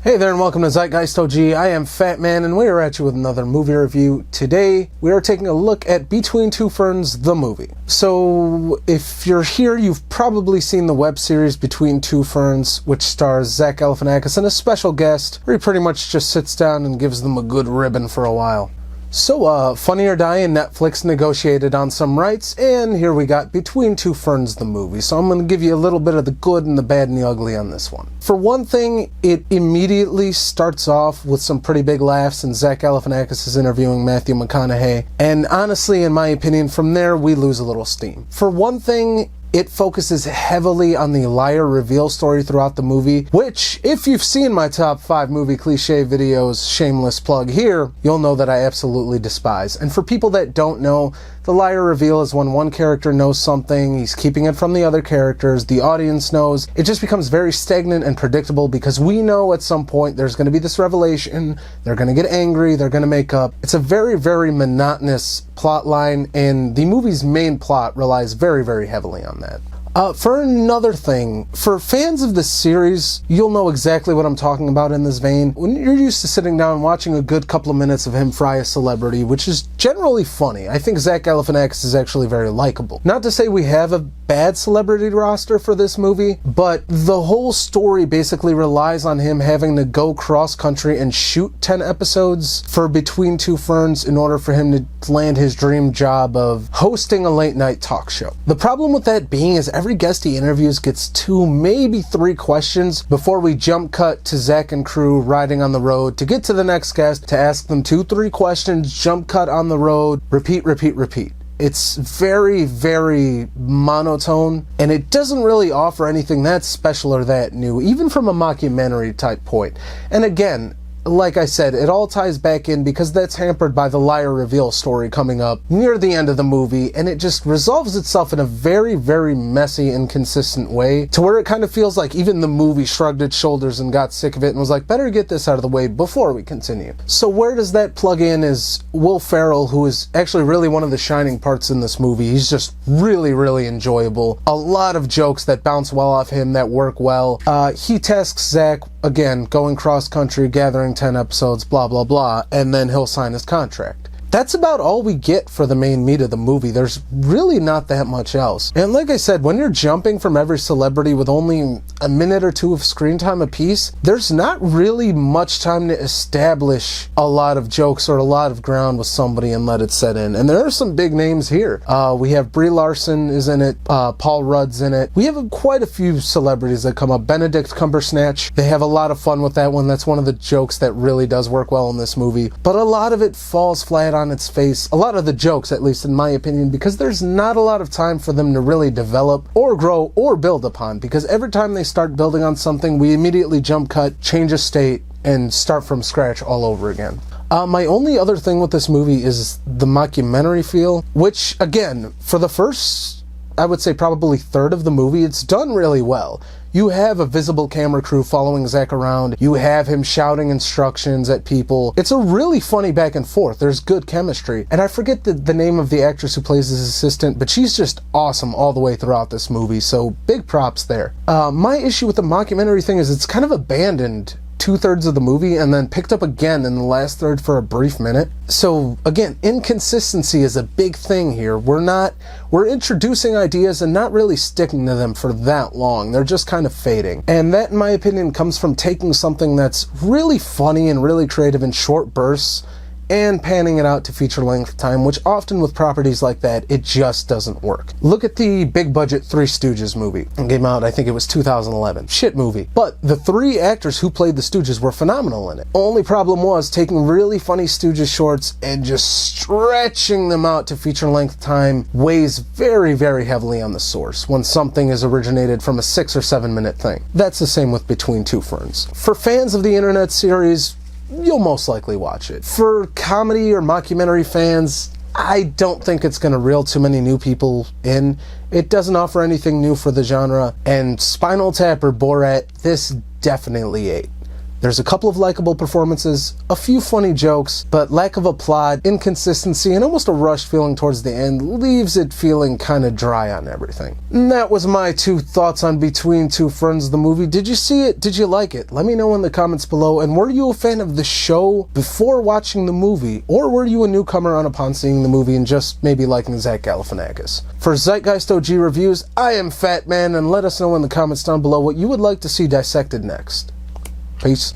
Hey there and welcome to ZeitgeistOG. I am Fatman and we are at you with another movie review. Today we are taking a look at Between Two Ferns, the movie. So if you're here, you've probably seen the web series Between Two Ferns, which stars Zach Galifianakis and a special guest where he pretty much just sits down and gives them a good ribbon for a while. So, Funny or Die and Netflix negotiated on some rights, and here we got Between Two Ferns, the movie. So I'm going to give you a little bit of the good and the bad and the ugly on this one. For one thing, it immediately starts off with some pretty big laughs, and Zach Galifianakis is interviewing Matthew McConaughey. And honestly, in my opinion, from there, we lose a little steam. For one thing, it focuses heavily on the liar reveal story throughout the movie, which, if you've seen my top 5 movie cliche videos, shameless plug here, you'll know that I absolutely despise. And for people that don't know, the liar reveal is when one character knows something, he's keeping it from the other characters, the audience knows. It just becomes very stagnant and predictable because we know at some point there's going to be this revelation, they're going to get angry, they're going to make up. It's a very, very monotonous plot line, and the movie's main plot relies very, very heavily on that. For another thing, for fans of this series, you'll know exactly what I'm talking about in this vein. When you're used to sitting down and watching a good couple of minutes of him fry a celebrity, which is generally funny. I think Zach Galifianakis is actually very likable. Not to say we have a bad celebrity roster for this movie, but the whole story basically relies on him having to go cross-country and shoot 10 episodes for Between Two Ferns in order for him to land his dream job of hosting a late-night talk show. The problem with that being is every guest he interviews gets 2, maybe 3 questions before we jump cut to Zach and crew riding on the road to get to the next guest, to ask them 2-3 questions, jump cut on the road, repeat, repeat, repeat. It's very, very monotone, and it doesn't really offer anything that special or that new, even from a mockumentary type point. And again, like I said, it all ties back in because that's hampered by the liar reveal story coming up near the end of the movie, and it just resolves itself in a very, very messy, inconsistent way to where it kind of feels like even the movie shrugged its shoulders and got sick of it and was like, better get this out of the way before we continue. So where does that plug in is Will Ferrell, who is actually really one of the shining parts in this movie. He's just really, really enjoyable. A lot of jokes that bounce well off him, that work well. He tasks Zach, again, going cross-country, gathering 10 episodes, blah, blah, blah, and then he'll sign his contract. That's about all we get for the main meat of the movie. There's really not that much else. And like I said, when you're jumping from every celebrity with only a minute or 2 of screen time apiece, there's not really much time to establish a lot of jokes or a lot of ground with somebody and let it set in. And there are some big names here. We have Brie Larson is in it, Paul Rudd's in it. We have quite a few celebrities that come up. Benedict Cumbersnatch, they have a lot of fun with that one. That's one of the jokes that really does work well in this movie. But a lot of it falls flat on its face, a lot of the jokes, at least in my opinion, because there's not a lot of time for them to really develop or grow or build upon, because every time they start building on something, we immediately jump cut, change a state, and start from scratch all over again. My only other thing with this movie is the mockumentary feel, which, again, for the first, I would say probably third of the movie, it's done really well. You have a visible camera crew following Zach around. You have him shouting instructions at people. It's a really funny back and forth. There's good chemistry. And I forget the name of the actress who plays his assistant, but she's just awesome all the way throughout this movie, so big props there. My issue with the mockumentary thing is it's kind of abandoned 2/3 of the movie and then picked up again in the last third for a brief minute. So again, inconsistency is a big thing here. We're introducing ideas and not really sticking to them for that long. They're just kind of fading. And that, in my opinion, comes from taking something that's really funny and really creative in short bursts and panning it out to feature length time, which often with properties like that, it just doesn't work. Look at the big budget Three Stooges movie. It came out, I think it was 2011. Shit movie. But the 3 actors who played the Stooges were phenomenal in it. Only problem was taking really funny Stooges shorts and just stretching them out to feature length time weighs very, very heavily on the source when something is originated from a 6 or 7 minute thing. That's the same with Between Two Ferns. For fans of the internet series, you'll most likely watch it. For comedy or mockumentary fans, I don't think it's going to reel too many new people in. It doesn't offer anything new for the genre, and Spinal Tap or Borat, this definitely ate. There's a couple of likable performances, a few funny jokes, but lack of a plot, inconsistency, and almost a rushed feeling towards the end leaves it feeling kind of dry on everything. And that was my 2 thoughts on Between Two Ferns, the movie. Did you see it? Did you like it? Let me know in the comments below. And were you a fan of the show before watching the movie, or were you a newcomer on upon seeing the movie and just maybe liking Zach Galifianakis? For ZeitgeistOG Reviews, I am Fatman, and let us know in the comments down below what you would like to see dissected next. Peace.